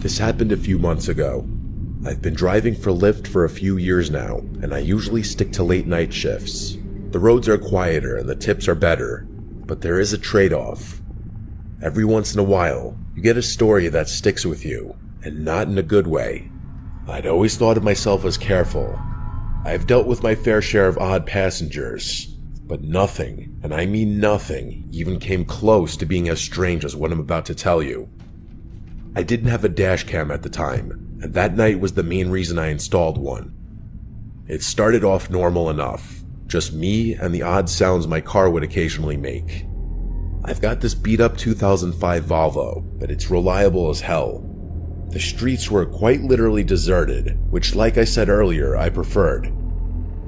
This happened a few months ago. I've been driving for Lyft for a few years now, and I usually stick to late night shifts. The roads are quieter and the tips are better, but there is a trade-off. Every once in a while, you get a story that sticks with you, and not in a good way. I'd always thought of myself as careful. I've dealt with my fair share of odd passengers, but nothing, and I mean nothing, even came close to being as strange as what I'm about to tell you. I didn't have a dash cam at the time, and that night was the main reason I installed one. It started off normal enough, just me and the odd sounds my car would occasionally make. I've got this beat-up 2005 Volvo, but it's reliable as hell. The streets were quite literally deserted, which, like I said earlier, I preferred.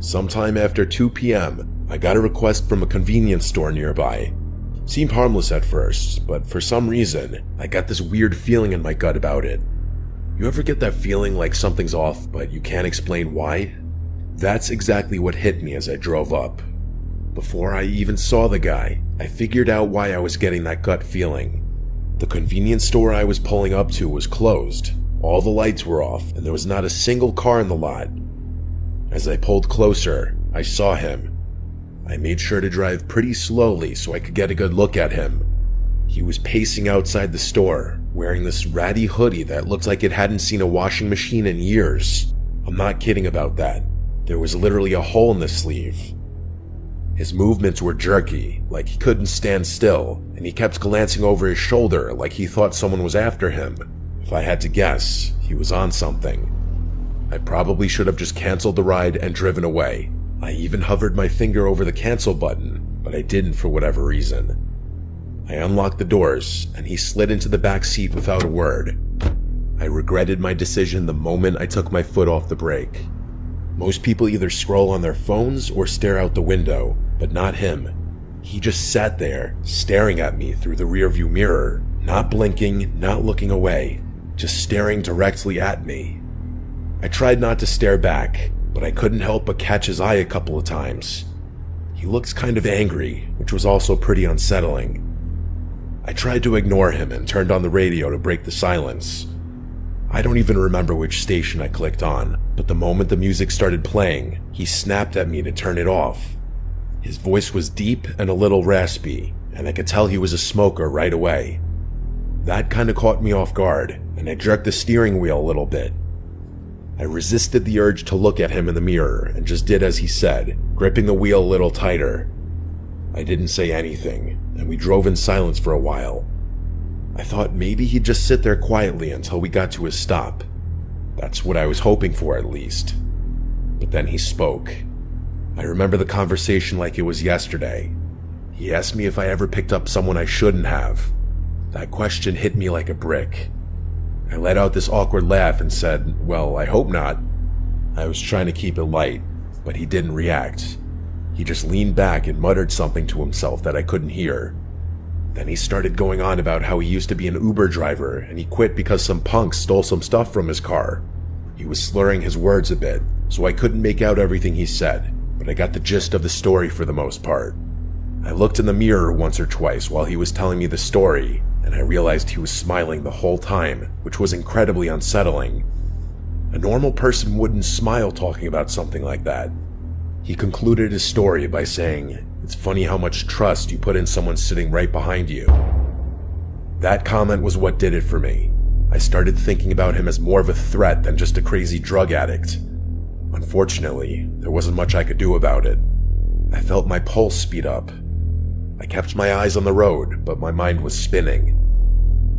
Sometime after 2 p.m., I got a request from a convenience store nearby. Seemed harmless at first, but for some reason, I got this weird feeling in my gut about it. You ever get that feeling like something's off, but you can't explain why? That's exactly what hit me as I drove up. Before I even saw the guy, I figured out why I was getting that gut feeling. The convenience store I was pulling up to was closed. All the lights were off, and there was not a single car in the lot. As I pulled closer, I saw him. I made sure to drive pretty slowly so I could get a good look at him. He was pacing outside the store, wearing this ratty hoodie that looked like it hadn't seen a washing machine in years. I'm not kidding about that. There was literally a hole in the sleeve. His movements were jerky, like he couldn't stand still, and he kept glancing over his shoulder like he thought someone was after him. If I had to guess, he was on something. I probably should have just canceled the ride and driven away. I even hovered my finger over the cancel button, but I didn't for whatever reason. I unlocked the doors, and he slid into the back seat without a word. I regretted my decision the moment I took my foot off the brake. Most people either scroll on their phones or stare out the window, but not him. He just sat there, staring at me through the rearview mirror, not blinking, not looking away, just staring directly at me. I tried not to stare back, but I couldn't help but catch his eye a couple of times. He looked kind of angry, which was also pretty unsettling. I tried to ignore him and turned on the radio to break the silence. I don't even remember which station I clicked on, but the moment the music started playing, he snapped at me to turn it off. His voice was deep and a little raspy, and I could tell he was a smoker right away. That kinda caught me off guard, and I jerked the steering wheel a little bit. I resisted the urge to look at him in the mirror and just did as he said, gripping the wheel a little tighter. I didn't say anything, and we drove in silence for a while. I thought maybe he'd just sit there quietly until we got to his stop. That's what I was hoping for, at least. But then he spoke. I remember the conversation like it was yesterday. He asked me if I ever picked up someone I shouldn't have. That question hit me like a brick. I let out this awkward laugh and said, "Well, I hope not." I was trying to keep it light, but he didn't react. He just leaned back and muttered something to himself that I couldn't hear. Then he started going on about how he used to be an Uber driver and he quit because some punks stole some stuff from his car. He was slurring his words a bit, so I couldn't make out everything he said, but I got the gist of the story for the most part. I looked in the mirror once or twice while he was telling me the story, and I realized he was smiling the whole time, which was incredibly unsettling. A normal person wouldn't smile talking about something like that. He concluded his story by saying, "It's funny how much trust you put in someone sitting right behind you." That comment was what did it for me. I started thinking about him as more of a threat than just a crazy drug addict. Unfortunately, there wasn't much I could do about it. I felt my pulse speed up. I kept my eyes on the road, but my mind was spinning.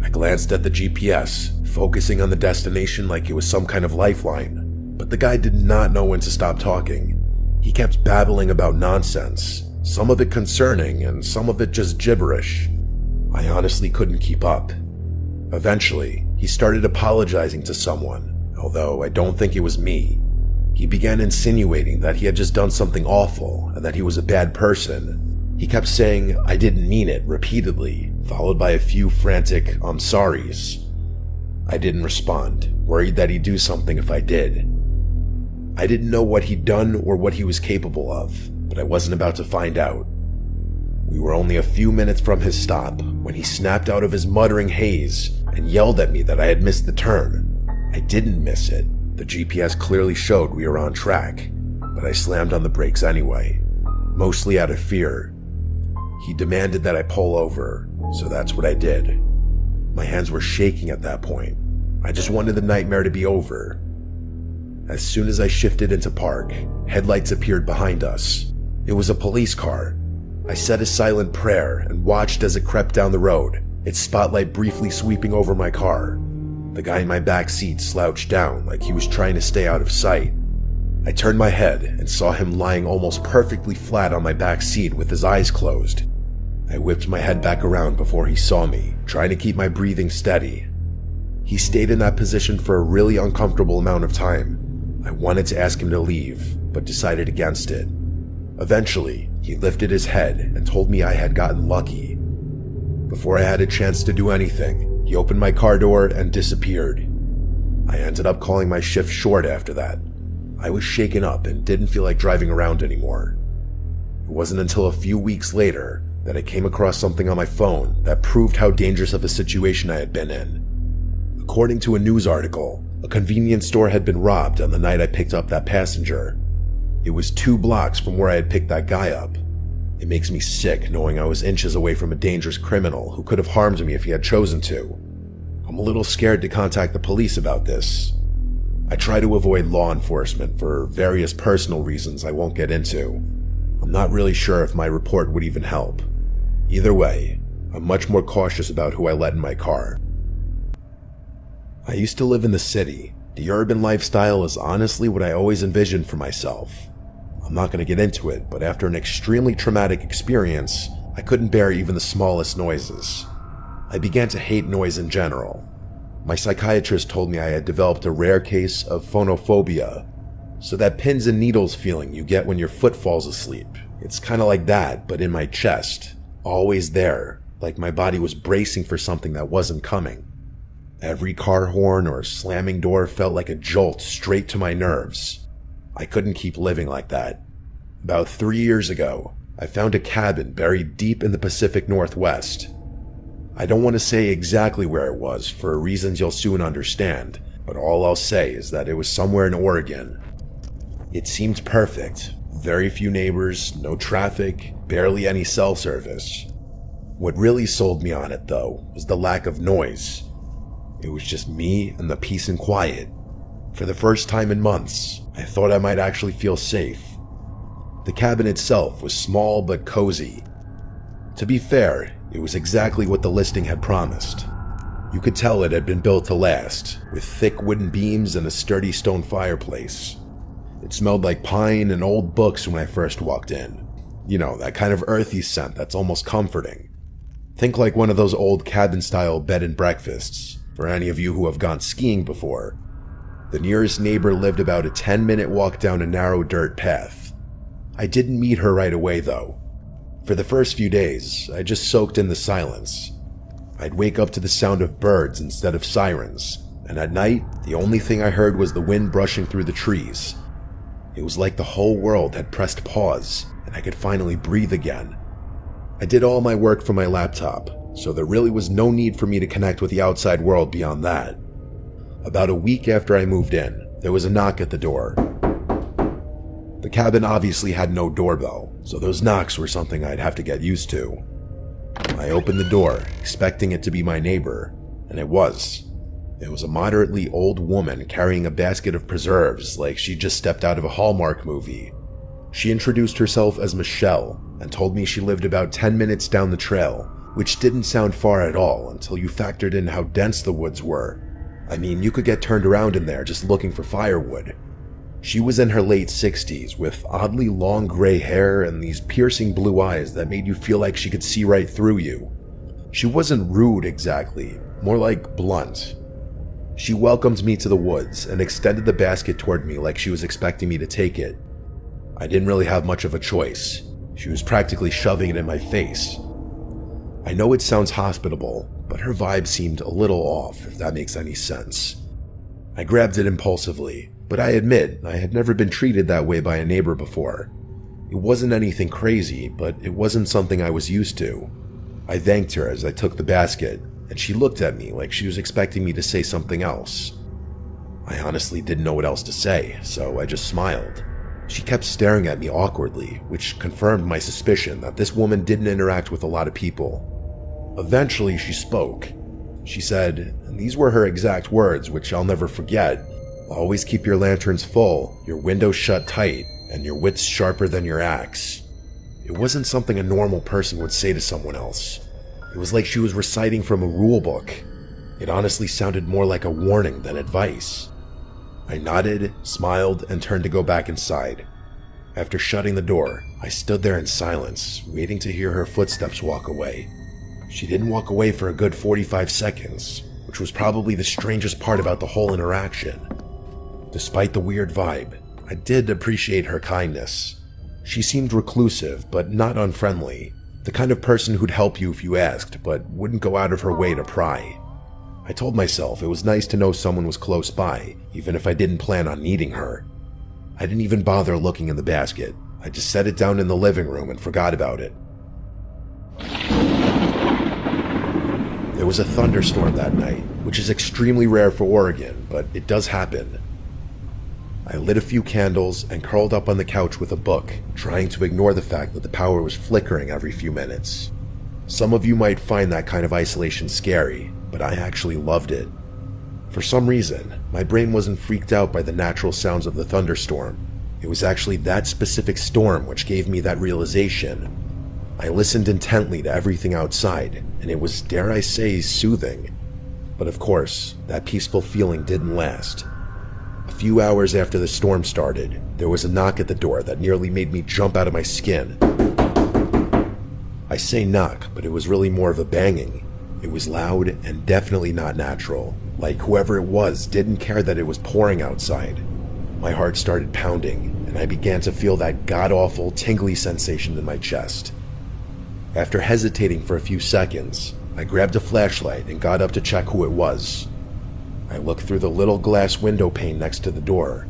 I glanced at the GPS, focusing on the destination like it was some kind of lifeline, but the guy did not know when to stop talking. He kept babbling about nonsense, some of it concerning and some of it just gibberish. I honestly couldn't keep up. Eventually, he started apologizing to someone, although I don't think it was me. He began insinuating that he had just done something awful and that he was a bad person. He kept saying, "I didn't mean it," repeatedly, followed by a few frantic "I'm sorries." I didn't respond, worried that he'd do something if I did. I didn't know what he'd done or what he was capable of, but I wasn't about to find out. We were only a few minutes from his stop when he snapped out of his muttering haze and yelled at me that I had missed the turn. I didn't miss it. The GPS clearly showed we were on track, but I slammed on the brakes anyway, mostly out of fear. He demanded that I pull over, so that's what I did. My hands were shaking at that point. I just wanted the nightmare to be over. As soon as I shifted into park, headlights appeared behind us. It was a police car. I said a silent prayer and watched as it crept down the road, its spotlight briefly sweeping over my car. The guy in my back seat slouched down like he was trying to stay out of sight. I turned my head and saw him lying almost perfectly flat on my back seat with his eyes closed. I whipped my head back around before he saw me, trying to keep my breathing steady. He stayed in that position for a really uncomfortable amount of time. I wanted to ask him to leave, but decided against it. Eventually, he lifted his head and told me I had gotten lucky. Before I had a chance to do anything, he opened my car door and disappeared. I ended up calling my shift short after that. I was shaken up and didn't feel like driving around anymore. It wasn't until a few weeks later that I came across something on my phone that proved how dangerous of a situation I had been in. According to a news article, a convenience store had been robbed on the night I picked up that passenger. It was 2 blocks from where I had picked that guy up. It makes me sick knowing I was inches away from a dangerous criminal who could have harmed me if he had chosen to. I'm a little scared to contact the police about this. I try to avoid law enforcement for various personal reasons I won't get into. I'm not really sure if my report would even help. Either way, I'm much more cautious about who I let in my car. I used to live in the city. The urban lifestyle is honestly what I always envisioned for myself. I'm not going to get into it, but after an extremely traumatic experience, I couldn't bear even the smallest noises. I began to hate noise in general. My psychiatrist told me I had developed a rare case of phonophobia, so that pins and needles feeling you get when your foot falls asleep. It's kind of like that, but in my chest, always there, like my body was bracing for something that wasn't coming. Every car horn or slamming door felt like a jolt straight to my nerves. I couldn't keep living like that. About 3 years ago, I found a cabin buried deep in the Pacific Northwest. I don't want to say exactly where it was for reasons you'll soon understand, but all I'll say is that it was somewhere in Oregon. It seemed perfect. Very few neighbors, no traffic, barely any cell service. What really sold me on it, though, was the lack of noise. It was just me and the peace and quiet. For the first time in months, I thought I might actually feel safe. The cabin itself was small but cozy. To be fair, it was exactly what the listing had promised. You could tell it had been built to last, with thick wooden beams and a sturdy stone fireplace. It smelled like pine and old books when I first walked in. You know, that kind of earthy scent that's almost comforting. Think like one of those old cabin-style bed and breakfasts, for any of you who have gone skiing before. The nearest neighbor lived about a 10-minute walk down a narrow dirt path. I didn't meet her right away, though. For the first few days, I just soaked in the silence. I'd wake up to the sound of birds instead of sirens, and at night, the only thing I heard was the wind brushing through the trees. It was like the whole world had pressed pause, and I could finally breathe again. I did all my work from my laptop, so there really was no need for me to connect with the outside world beyond that. About a week after I moved in, there was a knock at the door. The cabin obviously had no doorbell, so those knocks were something I'd have to get used to. I opened the door, expecting it to be my neighbor, and it was. It was a moderately old woman carrying a basket of preserves like she just stepped out of a Hallmark movie. She introduced herself as Michelle and told me she lived about 10 minutes down the trail, which didn't sound far at all until you factored in how dense the woods were. I mean, you could get turned around in there just looking for firewood. She was in her late 60s with oddly long gray hair and these piercing blue eyes that made you feel like she could see right through you. She wasn't rude exactly, more like blunt. She welcomed me to the woods and extended the basket toward me like she was expecting me to take it. I didn't really have much of a choice. She was practically shoving it in my face. I know it sounds hospitable, but her vibe seemed a little off, if that makes any sense. I grabbed it impulsively, but I admit I had never been treated that way by a neighbor before. It wasn't anything crazy, but it wasn't something I was used to. I thanked her as I took the basket, and she looked at me like she was expecting me to say something else. I honestly didn't know what else to say, so I just smiled. She kept staring at me awkwardly, which confirmed my suspicion that this woman didn't interact with a lot of people. Eventually, she spoke. She said, and these were her exact words, which I'll never forget, "Always keep your lanterns full, your windows shut tight, and your wits sharper than your axe." It wasn't something a normal person would say to someone else. It was like she was reciting from a rule book. It honestly sounded more like a warning than advice. I nodded, smiled, and turned to go back inside. After shutting the door, I stood there in silence, waiting to hear her footsteps walk away. She didn't walk away for a good 45 seconds, which was probably the strangest part about the whole interaction. Despite the weird vibe, I did appreciate her kindness. She seemed reclusive, but not unfriendly, the kind of person who'd help you if you asked, but wouldn't go out of her way to pry. I told myself it was nice to know someone was close by, even if I didn't plan on needing her. I didn't even bother looking in the basket. I just set it down in the living room and forgot about it. There was a thunderstorm that night, which is extremely rare for Oregon, but it does happen. I lit a few candles and curled up on the couch with a book, trying to ignore the fact that the power was flickering every few minutes. Some of you might find that kind of isolation scary, but I actually loved it. For some reason, my brain wasn't freaked out by the natural sounds of the thunderstorm. It was actually that specific storm which gave me that realization. I listened intently to everything outside, and it was, dare I say, soothing. But of course, that peaceful feeling didn't last. A few hours after the storm started, there was a knock at the door that nearly made me jump out of my skin. I say knock, but it was really more of a banging. It was loud and definitely not natural, like whoever it was didn't care that it was pouring outside. My heart started pounding, and I began to feel that god-awful tingly sensation in my chest. After hesitating for a few seconds, I grabbed a flashlight and got up to check who it was. I looked through the little glass window pane next to the door.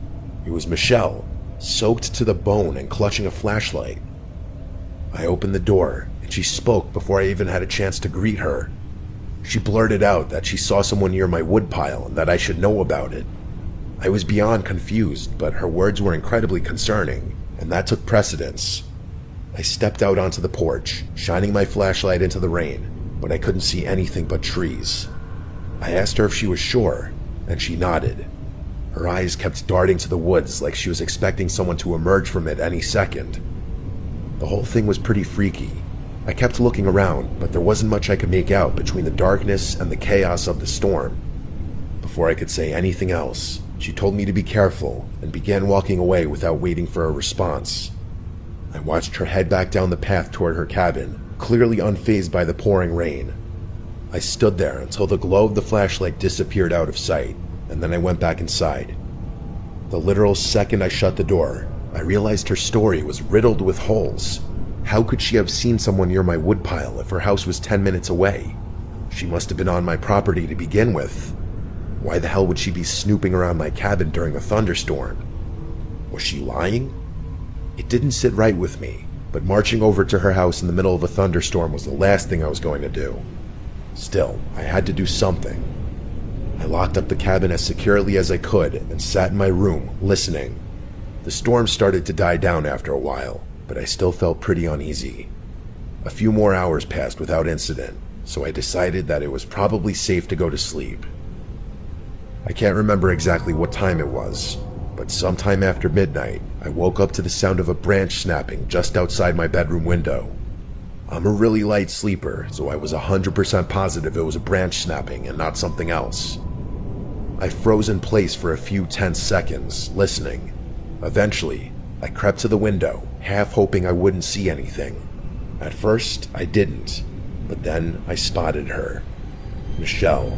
It was Michelle, soaked to the bone and clutching a flashlight. I opened the door, and she spoke before I even had a chance to greet her. She blurted out that she saw someone near my woodpile and that I should know about it. I was beyond confused, but her words were incredibly concerning, and that took precedence. I stepped out onto the porch, shining my flashlight into the rain, but I couldn't see anything but trees. I asked her if she was sure, and she nodded. Her eyes kept darting to the woods like she was expecting someone to emerge from it any second. The whole thing was pretty freaky. I kept looking around, but there wasn't much I could make out between the darkness and the chaos of the storm. Before I could say anything else, she told me to be careful and began walking away without waiting for a response. I watched her head back down the path toward her cabin, clearly unfazed by the pouring rain. I stood there until the glow of the flashlight disappeared out of sight, and then I went back inside. The literal second I shut the door, I realized her story was riddled with holes. How could she have seen someone near my woodpile if her house was 10 minutes away? She must have been on my property to begin with. Why the hell would she be snooping around my cabin during a thunderstorm? Was she lying? It didn't sit right with me, but marching over to her house in the middle of a thunderstorm was the last thing I was going to do. Still, I had to do something. I locked up the cabin as securely as I could and sat in my room, listening. The storm started to die down after a while, but I still felt pretty uneasy. A few more hours passed without incident, so I decided that it was probably safe to go to sleep. I can't remember exactly what time it was, but sometime after midnight, I woke up to the sound of a branch snapping just outside my bedroom window. I'm a really light sleeper, so I was 100% positive it was a branch snapping and not something else. I froze in place for a few tense seconds, listening. Eventually, I crept to the window, half hoping I wouldn't see anything. At first, I didn't, but then I spotted her. Michelle.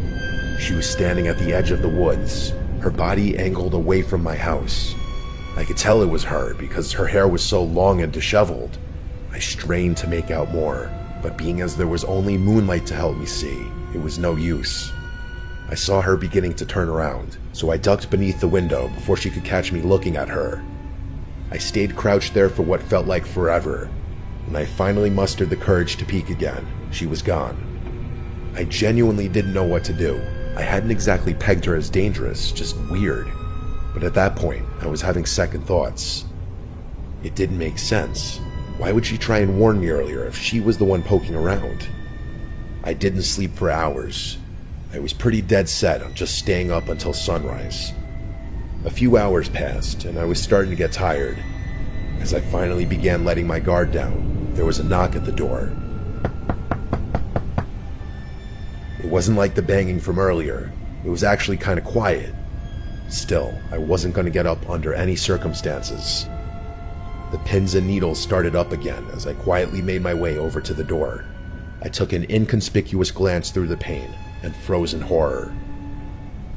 She was standing at the edge of the woods, her body angled away from my house. I could tell it was her because her hair was so long and disheveled. I strained to make out more, but being as there was only moonlight to help me see, it was no use. I saw her beginning to turn around, so I ducked beneath the window before she could catch me looking at her. I stayed crouched there for what felt like forever. When I finally mustered the courage to peek again, she was gone. I genuinely didn't know what to do. I hadn't exactly pegged her as dangerous, just weird. But at that point, I was having second thoughts. It didn't make sense. Why would she try and warn me earlier if she was the one poking around? I didn't sleep for hours. I was pretty dead set on just staying up until sunrise. A few hours passed, and I was starting to get tired. As I finally began letting my guard down, there was a knock at the door. It wasn't like the banging from earlier. It was actually kind of quiet. Still, I wasn't going to get up under any circumstances. The pins and needles started up again as I quietly made my way over to the door. I took an inconspicuous glance through the pane and froze in horror.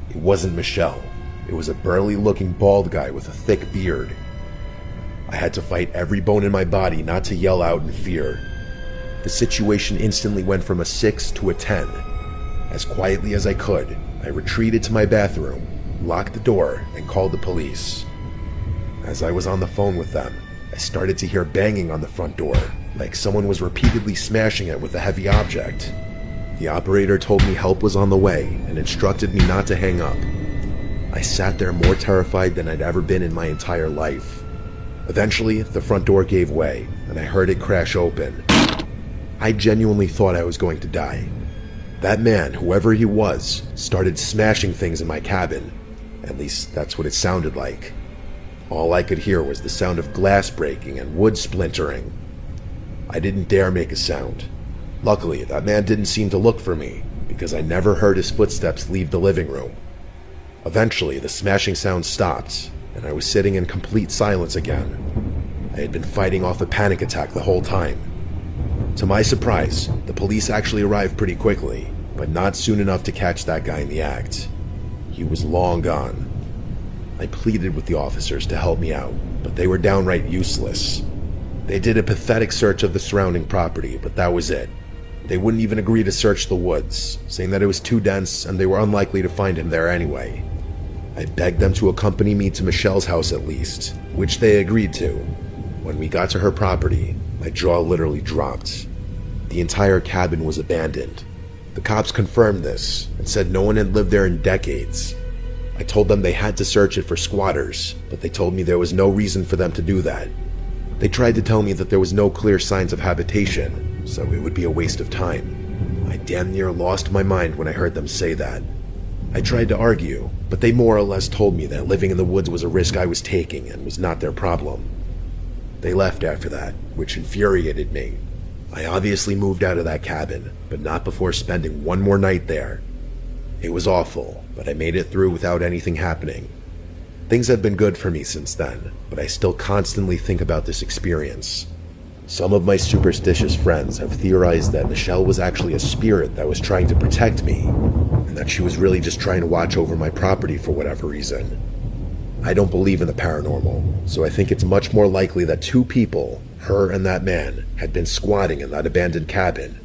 It wasn't Michelle. It was a burly-looking bald guy with a thick beard. I had to fight every bone in my body not to yell out in fear. The situation instantly went from a 6 to a 10. As quietly as I could, I retreated to my bathroom, locked the door, and called the police. As I was on the phone with them, I started to hear banging on the front door, like someone was repeatedly smashing it with a heavy object. The operator told me help was on the way and instructed me not to hang up. I sat there more terrified than I'd ever been in my entire life. Eventually, the front door gave way, and I heard it crash open. I genuinely thought I was going to die. That man, whoever he was, started smashing things in my cabin. At least, that's what it sounded like. All I could hear was the sound of glass breaking and wood splintering. I didn't dare make a sound. Luckily, that man didn't seem to look for me, because I never heard his footsteps leave the living room. Eventually, the smashing sound stopped, and I was sitting in complete silence again. I had been fighting off a panic attack the whole time. To my surprise, the police actually arrived pretty quickly, but not soon enough to catch that guy in the act. He was long gone. I pleaded with the officers to help me out, but they were downright useless. They did a pathetic search of the surrounding property, but that was it. They wouldn't even agree to search the woods, saying that it was too dense and they were unlikely to find him there anyway. I begged them to accompany me to Michelle's house at least, which they agreed to. When we got to her property, my jaw literally dropped. The entire cabin was abandoned. The cops confirmed this and said no one had lived there in decades. I told them they had to search it for squatters, but they told me there was no reason for them to do that. They tried to tell me that there was no clear signs of habitation, so it would be a waste of time. I damn near lost my mind when I heard them say that. I tried to argue, but they more or less told me that living in the woods was a risk I was taking and was not their problem. They left after that, which infuriated me. I obviously moved out of that cabin, but not before spending one more night there. It was awful, but I made it through without anything happening. Things have been good for me since then, but I still constantly think about this experience. Some of my superstitious friends have theorized that Michelle was actually a spirit that was trying to protect me, and that she was really just trying to watch over my property for whatever reason. I don't believe in the paranormal, so I think it's much more likely that two people, her and that man, had been squatting in that abandoned cabin.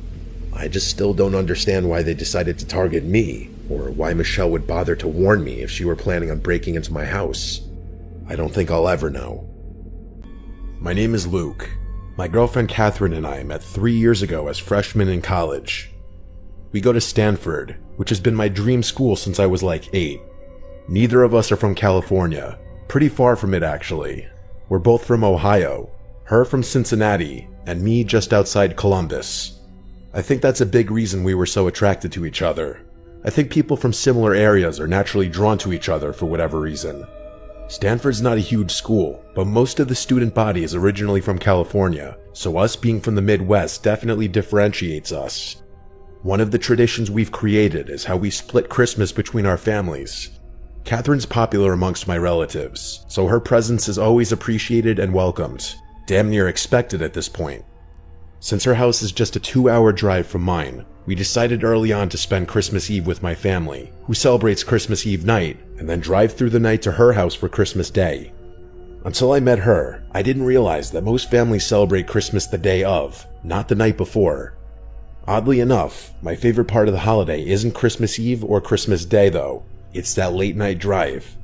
I just still don't understand why they decided to target me, or why Michelle would bother to warn me if she were planning on breaking into my house. I don't think I'll ever know. My name is Luke. My girlfriend Catherine and I met 3 years ago as freshmen in college. We go to Stanford, which has been my dream school since I was like 8. Neither of us are from California. Pretty far from it, actually. We're both from Ohio. Her from Cincinnati, and me just outside Columbus. I think that's a big reason we were so attracted to each other. I think people from similar areas are naturally drawn to each other for whatever reason. Stanford's not a huge school, but most of the student body is originally from California, so us being from the Midwest definitely differentiates us. One of the traditions we've created is how we split Christmas between our families. Catherine's popular amongst my relatives, so her presence is always appreciated and welcomed, damn near expected at this point. Since her house is just a 2-hour drive from mine, we decided early on to spend Christmas Eve with my family, who celebrates Christmas Eve night, and then drive through the night to her house for Christmas Day. Until I met her, I didn't realize that most families celebrate Christmas the day of, not the night before. Oddly enough, my favorite part of the holiday isn't Christmas Eve or Christmas Day though. It's that late night drive.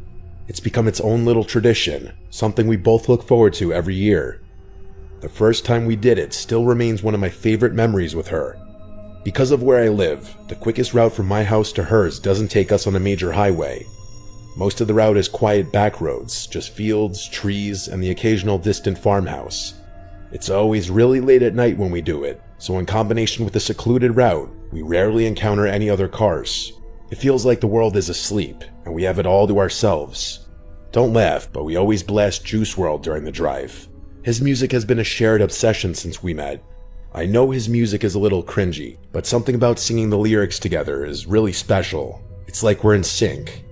It's become its own little tradition, something we both look forward to every year. The first time we did it still remains one of my favorite memories with her. Because of where I live, the quickest route from my house to hers doesn't take us on a major highway. Most of the route is quiet back roads, just fields, trees, and the occasional distant farmhouse. It's always really late at night when we do it, so in combination with the secluded route, we rarely encounter any other cars. It feels like the world is asleep, and we have it all to ourselves. Don't laugh, but we always blast Juice WRLD during the drive. His music has been a shared obsession since we met. I know his music is a little cringy, but something about singing the lyrics together is really special. It's like we're in sync.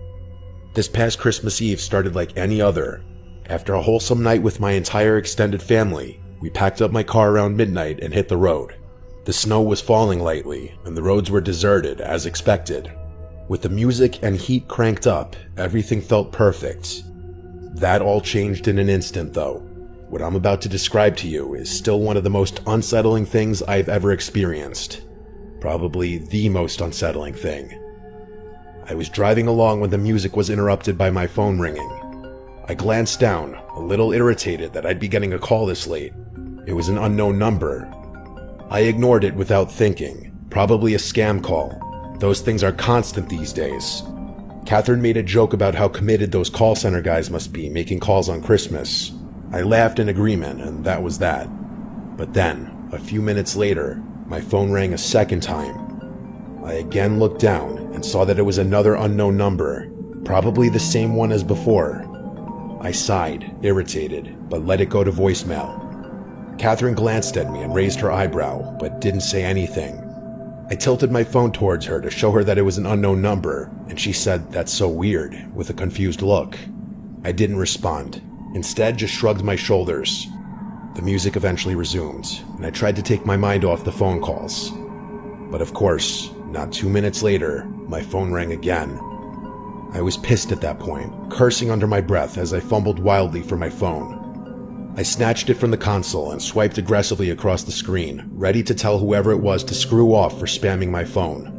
This past Christmas Eve started like any other. After a wholesome night with my entire extended family, we packed up my car around midnight and hit the road. The snow was falling lightly, and the roads were deserted as expected. With the music and heat cranked up, everything felt perfect. That all changed in an instant, though. What I'm about to describe to you is still one of the most unsettling things I've ever experienced. Probably the most unsettling thing. I was driving along when the music was interrupted by my phone ringing. I glanced down, a little irritated that I'd be getting a call this late. It was an unknown number. I ignored it without thinking. Probably a scam call. Those things are constant these days. Catherine made a joke about how committed those call center guys must be making calls on Christmas. I laughed in agreement, and that was that. But then, a few minutes later, my phone rang a second time. I again looked down and saw that it was another unknown number, probably the same one as before. I sighed, irritated, but let it go to voicemail. Catherine glanced at me and raised her eyebrow, but didn't say anything. I tilted my phone towards her to show her that it was an unknown number, and she said, "That's so weird," with a confused look. I didn't respond. Instead, just shrugged my shoulders. The music eventually resumed, and I tried to take my mind off the phone calls. But of course, not 2 minutes later, my phone rang again. I was pissed at that point, cursing under my breath as I fumbled wildly for my phone. I snatched it from the console and swiped aggressively across the screen, ready to tell whoever it was to screw off for spamming my phone.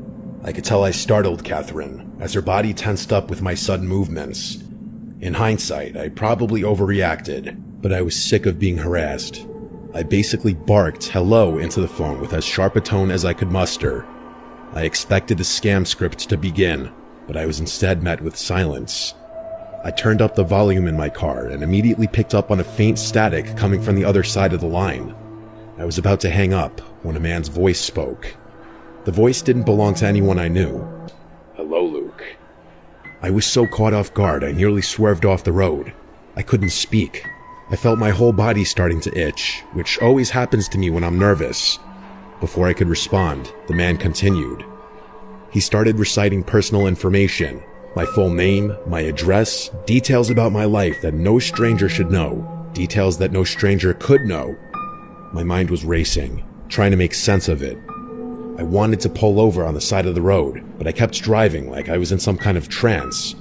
I could tell I startled Catherine, as her body tensed up with my sudden movements. In hindsight, I probably overreacted, but I was sick of being harassed. I basically barked hello into the phone with as sharp a tone as I could muster. I expected the scam script to begin, but I was instead met with silence. I turned up the volume in my car and immediately picked up on a faint static coming from the other side of the line. I was about to hang up when a man's voice spoke. The voice didn't belong to anyone I knew. "Hello, Luke." I was so caught off guard I nearly swerved off the road. I couldn't speak. I felt my whole body starting to itch, which always happens to me when I'm nervous. Before I could respond, the man continued. He started reciting personal information, my full name, my address, details about my life that no stranger should know, details that no stranger could know. My mind was racing, trying to make sense of it. I wanted to pull over on the side of the road, but I kept driving like I was in some kind of trance.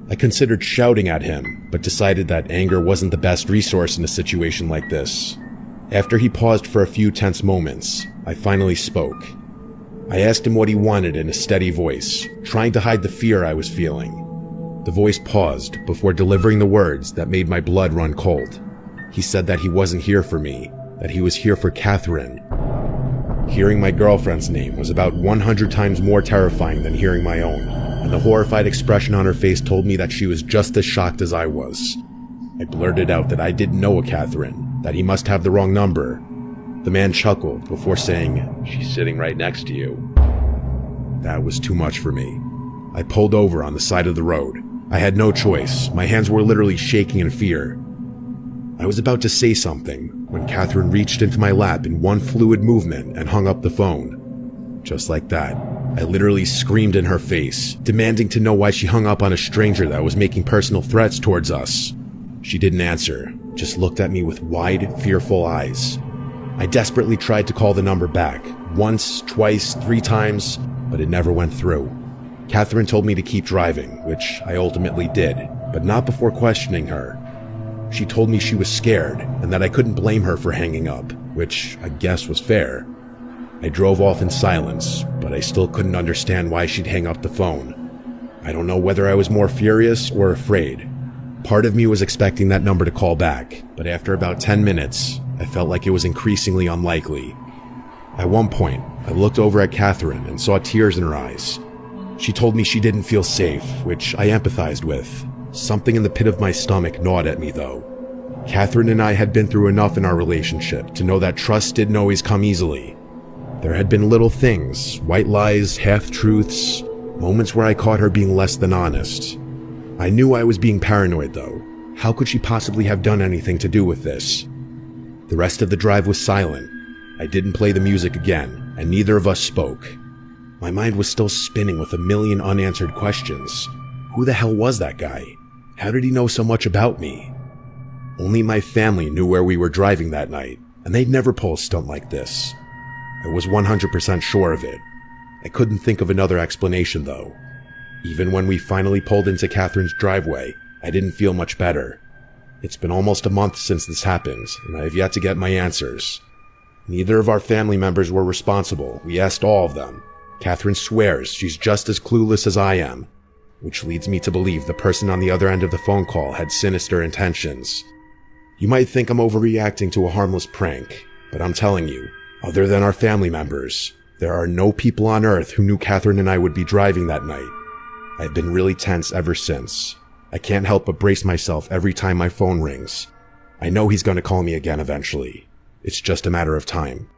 I considered shouting at him, but decided that anger wasn't the best resource in a situation like this. After he paused for a few tense moments, I finally spoke. I asked him what he wanted in a steady voice, trying to hide the fear I was feeling. The voice paused before delivering the words that made my blood run cold. He said that he wasn't here for me, that he was here for Catherine. Hearing my girlfriend's name was about 100 times more terrifying than hearing my own, and the horrified expression on her face told me that she was just as shocked as I was. I blurted out that I didn't know a Catherine, that he must have the wrong number. The man chuckled before saying, "She's sitting right next to you." That was too much for me. I pulled over on the side of the road. I had no choice. My hands were literally shaking in fear. I was about to say something when Catherine reached into my lap in one fluid movement and hung up the phone. Just like that, I literally screamed in her face, demanding to know why she hung up on a stranger that was making personal threats towards us. She didn't answer, just looked at me with wide, fearful eyes. I desperately tried to call the number back, once, twice, 3 times, but it never went through. Catherine told me to keep driving, which I ultimately did, but not before questioning her. She told me she was scared, and that I couldn't blame her for hanging up, which I guess was fair. I drove off in silence, but I still couldn't understand why she'd hang up the phone. I don't know whether I was more furious or afraid. Part of me was expecting that number to call back, but after about 10 minutes, I felt like it was increasingly unlikely. At one point, I looked over at Catherine and saw tears in her eyes. She told me she didn't feel safe, which I empathized with. Something in the pit of my stomach gnawed at me, though. Catherine and I had been through enough in our relationship to know that trust didn't always come easily. There had been little things, white lies, half-truths, moments where I caught her being less than honest. I knew I was being paranoid, though. How could she possibly have done anything to do with this? The rest of the drive was silent. I didn't play the music again, and neither of us spoke. My mind was still spinning with a million unanswered questions. Who the hell was that guy? How did he know so much about me? Only my family knew where we were driving that night, and they'd never pull a stunt like this. I was 100% sure of it. I couldn't think of another explanation, though. Even when we finally pulled into Catherine's driveway, I didn't feel much better. It's been almost a month since this happened, and I have yet to get my answers. Neither of our family members were responsible. We asked all of them. Catherine swears she's just as clueless as I am, which leads me to believe the person on the other end of the phone call had sinister intentions. You might think I'm overreacting to a harmless prank, but I'm telling you, other than our family members, there are no people on earth who knew Catherine and I would be driving that night. I've been really tense ever since. I can't help but brace myself every time my phone rings. I know he's going to call me again eventually. It's just a matter of time.